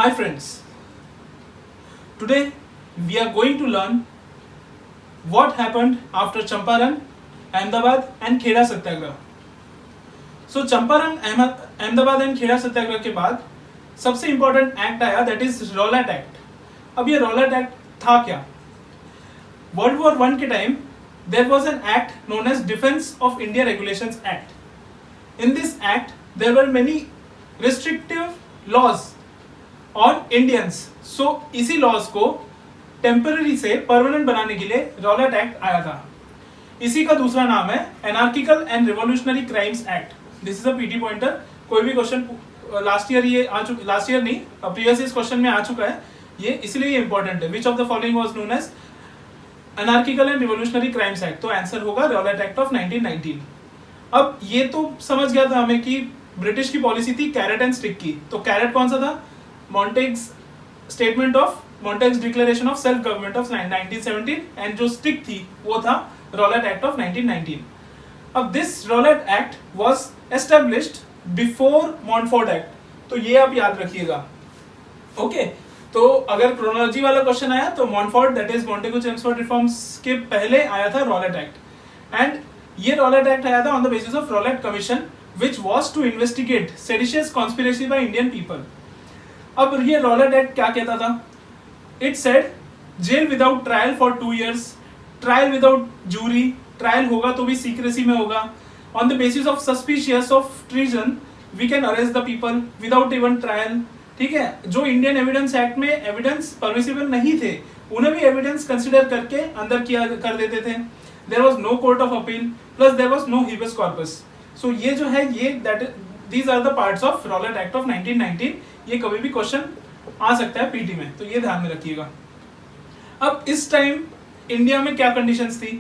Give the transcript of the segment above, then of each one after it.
Hi friends, today we are going to learn what happened after Champaran, Ahmedabad and Kheda Satyagraha. So Champaran, Ahmedabad and Kheda Satyagraha के बाद सबसे important act आया that is Rowlatt act. अब ये Rowlatt act था क्या? World war one के time there was an act known as defence of India regulations act. In this act, there were many restrictive laws on Indians. So इसी laws को temporary से permanent बनाने के लिए Rowlatt Act आया था. इसी का दूसरा नाम है anarchical and revolutionary crimes act. This is a PT pointer. कोई भी क्वेश्चन लास्ट ईयर ये आ चुका, लास्ट ईयर नहीं प्रीवियस ईयर क्वेश्चन में आ चुका है ये, इसलिए ये इंपॉर्टेंट है. Which of the following was known as anarchical and revolutionary crimes act. तो आंसर होगा रॉलेट एक्ट ऑफ 1919. अब ये तो समझ गया था हमें कि ब्रिटिश की पॉलिसी थी कैरेट एंड स्टिक की. तो कैरेट कौन सा था? Montagu's statement of Montagu's declaration of self government of 1917 and जो स्टिक थी वो था रॉलेट एक्ट ऑफ 1919. अब this Rowlatt Act was established before Montford Act. तो ये आप याद रखिएगा. ओके तो अगर क्रोनोलॉजी वाला क्वेश्चन आया तो Montford that is Montagu Chelmsford reforms के पहले आया था रॉलेट एक्ट. एंड ये रॉलेट एक्ट आया था on the basis of Rowlatt commission which was to investigate seditious conspiracy by Indian people. अब ये रॉलेट एक्ट क्या कहता था? It said jail without trial for 2 years, trial without jury, trial होगा तो भी सीक्रेसी में होगा. On the basis of suspicious of treason we can arrest the people without even trial. ठीक है, जो इंडियन एविडेंस एक्ट में एविडेंस परमिसिबल नहीं थे उन्हें भी एविडेंस कंसिडर करके अंदर किया कर देते थे. There was no court of appeal, plus there was no habeas corpus. So ये जो है ये these are the parts of Rowlatt Act of 1919. ये कभी भी क्वेश्चन आ सकता है पीटी में, तो ये ध्यान में रखिएगा. अब इस टाइम इंडिया में क्या कंडीशंस थी?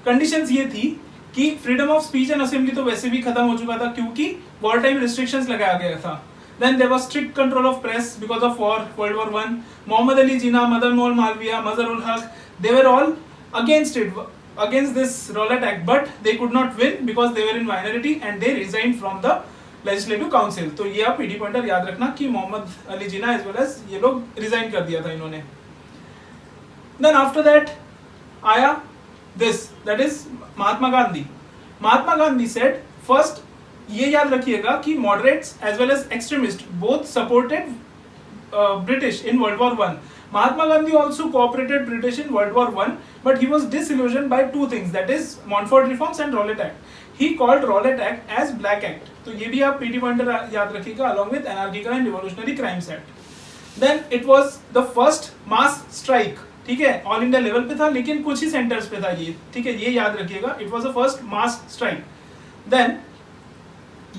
कंडीशंस ये थी कि freedom of speech and assembly तो वैसे भी खत्म हो चुका था क्योंकि वॉर टाइम रिस्ट्रिक्शंस लगाया गया था. Then there was strict control of press because of war, World War One. Muhammad Ali Jinnah, Madan Mohan Malviya, Mazhar-ul Haq, they were all against it, against this Rowlatt Act, but they could not win because they were in minority and they resigned from the Legislative Council. तो ये आप PD pointer याद रखना कि Mohammad Ali Jinnah as well as ये लोग resign कर दिया था इन्होंने. Then after that आया this, that is Mahatma Gandhi. Mahatma Gandhi said first, ये याद रखिएगा कि moderates as well as extremists both supported British in World War One. Mahatma Gandhi also cooperated British in World War One, but he was disillusioned by two things, that is Montfort Reforms and Rowlatt Act. He called Rowlatt Act as Black Act. तो ये भी आप PT pointer याद रखिएगा along with Anarchical and Revolutionary Crimes Act. Then it was the first mass strike. ठीक है, all India level पे था लेकिन कुछ ही सेंटर्स पे था ये. ठीक है, ये याद रखिएगा. It was the first mass strike. Then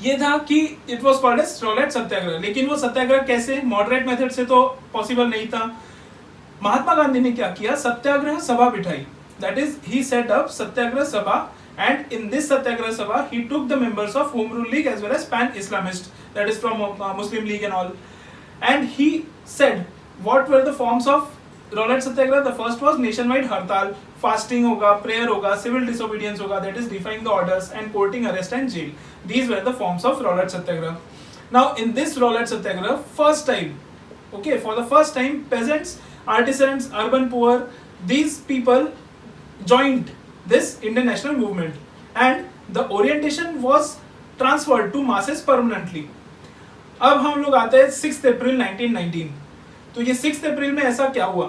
ये था कि it was called as Rowlatt Satyagraha. लेकिन वो सत्याग्रह कैसे? मॉडरेट मेथड से तो पॉसिबल नहीं था. महात्मा गांधी ने क्या किया? सत्याग्रह सभा बिठाई. That is he set up Satyagraha Sabha and in this Satyagraha Sabha he took the members of Home Rule League as well as pan Islamist, that is from Muslim League and all. And he said what were the forms of Rowlatt Satyagraha. The first was nationwide hartal, fasting होगा, prayer होगा, civil disobedience होगा, that is defying the orders and courting arrest and jail. These were the forms of Rowlatt Satyagraha. Now in this Rowlatt Satyagraha, first time, okay, for the first time, peasants, artisans, urban poor, these people joined this Indian national movement, and the orientation was transferred to masses permanently. अब हम लोग आते हैं 6 अप्रैल 1919. तो ये 6 अप्रैल में ऐसा क्या हुआ?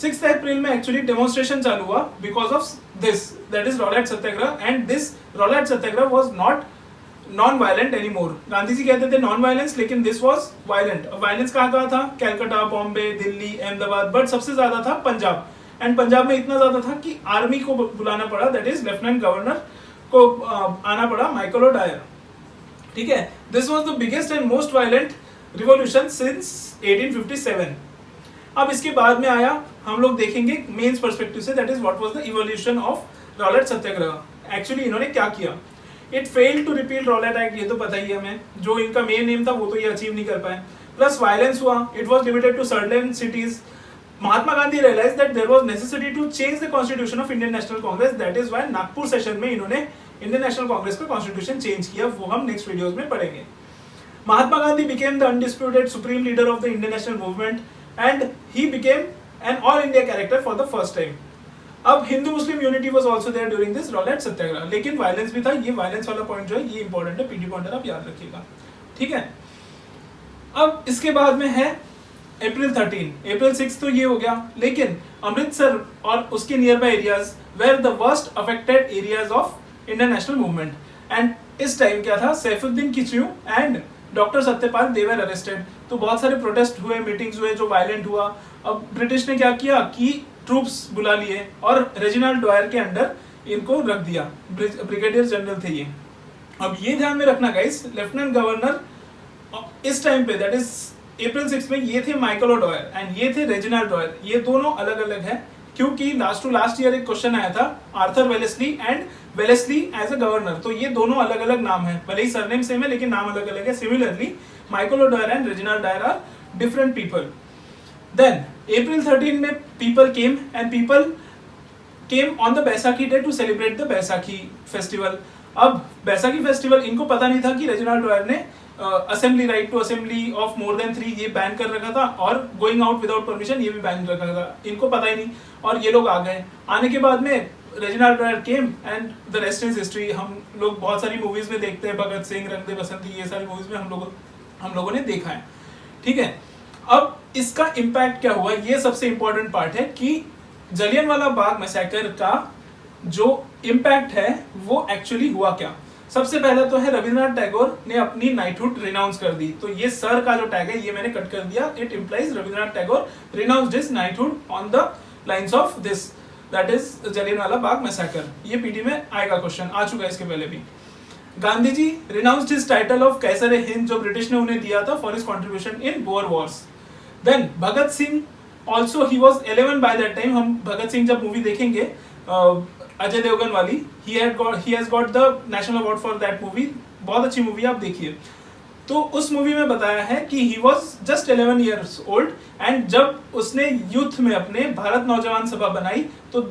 6 अप्रैल में एक्चुअली डेमोन्स्ट्रेशन चालू हुआ because of this, that is Rowlatt Satyagraha. And this Rowlatt Satyagraha was not non violent any more. Gandhi ji कहते थे नॉन वायलेंस, लेकिन दिस वाज वायलेंट. वायलेंस कहाँ कहाँ था? Calcutta, Bombay, Delhi, Ahmedabad, but सबसे ज्यादा था पंजाब. एंड पंजाब में इतना ज्यादा था कि आर्मी को बुलाना पड़ा, दैट इज लेफ्टिनेंट गवर्नर को आना पड़ा, माइकल ओडायर. ठीक है, this was the biggest and most violent revolution since 1857. अब इसके बाद में आया, हम लोग देखेंगे मेंस पर्सपेक्टिव से, that is what was the evolution of Rowlatt Satyagraha. Actually इन्होंने क्या किया? It failed to repeal Rowlatt act, ये तो पता ही है हमें. जो इनका मेन एम था वो तो ये अचीव नहीं कर पाए. प्लस वायलेंस हुआ, it was limited to certain cities. Mahatma Gandhi realize that there was necessity to change the constitution of Indian National Congress. That is why Nagpur session में इन्होंने इंडियन नेशनल कांग्रेस का कॉन्स्टिट्यूशन चेंज किया. वो हम नेक्स्ट वीडियोस में पढ़ेंगे. Mahatma Gandhi became the undisputed supreme leader of the Indian national movement and he became an all India character for the first time. अब Hindu Muslim unity was also there during this Rowlatt Satyagraha, लेकिन violence भी था. ये violence वाला point जो है ये important है, पीटी पॉइंटर आप याद रखिएगा, ठीक है. अब इसके बाद में है अप्रैल 6 तो ये हो गया, लेकिन अमृतसर और उसके near by areas were the worst affected areas of Indian national movement. And इस टाइम क्या था, Saifuddin Kitchlew and doctor Satyapal they were arrested. तो बहुत सारे प्रोटेस्ट हुए, मीटिंग्स हुए जो वायलेंट हुआ. अब ब्रिटिश ने क्या किया कि ट्रूप्स बुला लिए और रेजिनाल्ड डॉयर के अंडर इनको रख दिया. ब्रिगेडियर जनरल थे ये. अब ये ध्यान में रखना गाइस, लेफ्टिनेंट गवर्नर इस टाइम पे दैट इज अप्रैल 6 में ये थे माइकल ओडॉयर एंड ये थे रेजिनाल्ड डॉयर. ये दोनों अलग अलग है क्योंकि लास्ट ईयर एक क्वेश्चन आया था Arthur Wellesley and Wellesley as a governor. तो ये दोनों अलग अलग नाम है, भले ही सरनेम सेम है लेकिन नाम अलग अलग है. Similarly Michael O'Dwyer and Reginald Dyer are different people. Then April 13 में people came on the Baisakhi day to celebrate the Baisakhi festival. अब बैसाखी फेस्टिवल इनको पता नहीं था कि रेजिनाल्ड डॉयर ने assembly right to assembly of more than 3 ये ban कर रखा था और गोइंग आउट विदाउट परमिशन ये भी बैन रखा था. इनको पता ही नहीं और ये लोग आ गए. आने के बाद में Reginald Dyer came and the rest is history. हम लोग बहुत सारी मूवीज में देखते हैं, भगत सिंह, रंग दे बसंती, ये सारी मूवीज में हम लोगों ने देखा है, ठीक है. अब इसका इम्पैक्ट क्या हुआ, ये सबसे इंपॉर्टेंट पार्ट है कि जलियांवाला बाग मैसेकर का जो इम्पैक्ट है वो एक्चुअली हुआ क्या. सबसे पहले तो है रविंद्रनाथ टैगोर ने अपनी नाइटहुड रिनाउंस कर दी. तो ये सर का जो टैग है ये मैंने कट कर दिया. It implies Rabindranath Tagore renounced his knighthood on the lines of this, that is Jallianwala Bagh massacre. ये पीटी में आएगा, क्वेश्चन आ चुका है इसके पहले भी. Gandhi ji renounced his title of Kaiser i Hind जो ब्रिटिश ने उन्हें दिया था for his contribution in Boer wars. Then Bhagat Singh also he was 11 by that time. हम भगत सिंह जब मूवी देखेंगे अजय देवगन वाली, he has got the national award for that movie. बहुत अच्छी मूवी आप देखिए. तो उस मूवी में बताया है कि he was just 11 years old and जब उसने यूथ में अपने भारत नौजवान सभा बनाई तो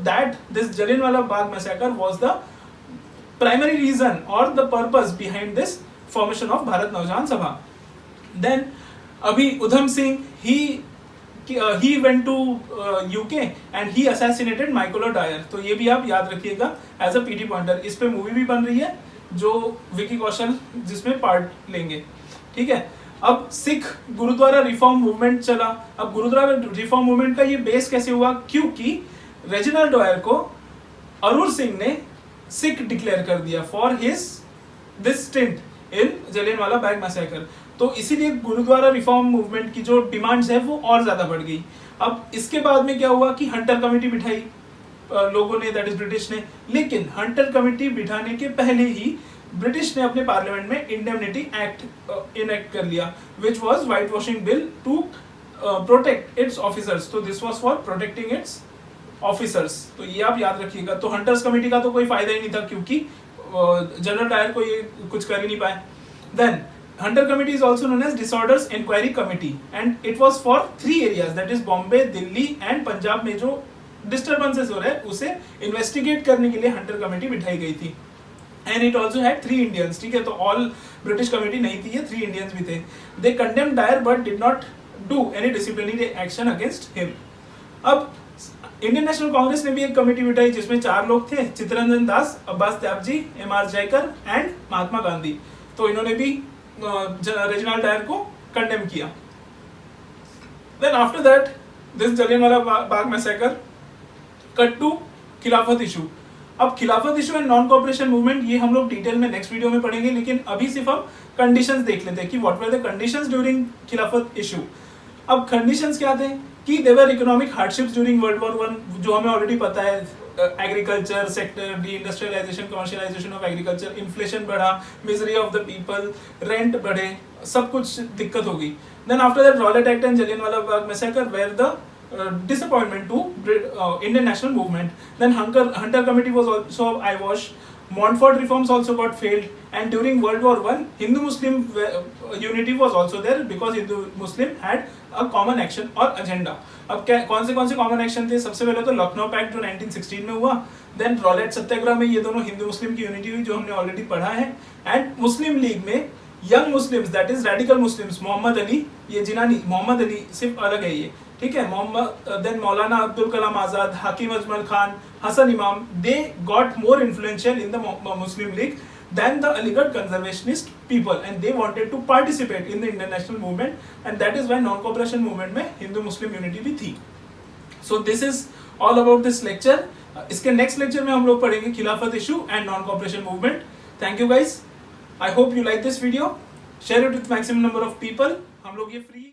this Jallianwala Bagh massacre was the primary reason or the purpose behind this formation of Bharat Naujawan Sabha. Then अभी Udham Singh he went to UK and he assassinated Michael O'Dwyer. तो ये भी आप याद रखिएगा एज अ पीटी पॉइंटर. इस पे मूवी भी बन रही है जो विकी कौशल जिसमें पार्ट लेंगे, ठीक है. अब सिख गुरुद्वारा रिफॉर्म मूवमेंट चला. अब गुरुद्वारा रिफॉर्म मूवमेंट का ये बेस कैसे हुआ, क्योंकि रेजिनाल्ड डॉयर को अरुण सिंह ने सिख डिक्लेयर कर दिया for his this stint in Jallianwala Bagh massacre. तो इसीलिए गुरुद्वारा रिफॉर्म मूवमेंट की जो डिमांड्स है वो और ज्यादा बढ़ गई. अब इसके बाद में क्या हुआ कि हंटर कमेटी बिठाई लोगों ने, दैट इज ब्रिटिश ने. लेकिन हंटर कमेटी बिठाने के पहले ही ब्रिटिश ने अपने पार्लियामेंट में इंडेमनिटी एक्ट इनेक्ट कर लिया which was white washing bill to protect its officers. तो this was for protecting its officers. तो ये आप याद रखिएगा. तो हंटर्स कमेटी का तो कोई फायदा ही नहीं था क्योंकि जनरल डायर को ये कुछ कर ही नहीं पाए. Then Hunter Committee is also known as Disorders Inquiry Committee and it was for 3 areas, that is Bombay, Delhi and Punjab में जो disturbances हो रहे हैं उसे investigate करने के लिए Hunter Committee बिठाई गई थी. And it also had 3 Indians, ठीक है. तो all British Committee नहीं थी, ये 3 Indians भी थे. They condemned Dyer but did not do any disciplinary action against him. अब इंडियन नेशनल कांग्रेस ने भी एक कमेटी बिठाई जिसमें 4 लोग थे, चित्तरंजन दास, अब्बास त्यागजी, M.R. जयकर एंड महात्मा गांधी. तो इन्होंने भी रेजिनाल्ड डायर को कंडेम किया. Then after that this Jallianwala Bagh massacre cut to Khilafat issue. अब Khilafat issue and non cooperation movement ये हम लोग डिटेल में नेक्स्ट वीडियो में पढ़ेंगे, लेकिन अभी सिर्फ हम कंडीशंस देख लेते हैं कि what were the conditions during Khilafat issue. अब कंडीशंस क्या थे कि there were economic hardships during world war 1 जो हमें ऑलरेडी पता है. Agriculture sector, deindustrialisation, commercialisation of agriculture, inflation बढ़ा, misery of the people, rent बढ़े, सब कुछ दिक्कत हो गई. Then after that Rowlatt Act and Jallianwala Bagh massacre where the disappointment to Indian national movement. Then Hunter Committee was also eyewash. Montfort reforms also got failed, and during World War I, Hindu-Muslim unity was also there because Hindu-Muslim had a common action or agenda. अब कौन से common action थे? सबसे पहले तो Lucknow pact जो 1916 में हुआ. देन रॉलेट सत्याग्रह में ये दोनों हिंदू मुस्लिम की यूनिटी हुई जो हमने ऑलरेडी पढ़ा है. एंड मुस्लिम लीग में young Muslims that is radical Muslims, Mohammad Ali, ये जिनानी मोहम्मद अली सिर्फ अलग है ये, ठीक है, मोहम्मद देन मौलाना अब्दुल कलाम आजाद, हाकिम अजमल खान, हसन इमाम, they got more influential in the Muslim league than the Aligarh conservationist people, and they wanted to participate in the international movement, and that is why non-cooperation movement में हिंदू मुस्लिम यूनिटी भी थी. So this is all about this lecture. इसके next lecture में हम लोग पढ़ेंगे खिलाफत issue and non cooperation movement. Thank you guys, I hope you like this video, share it with maximum number of people. हम लोग ये फ्री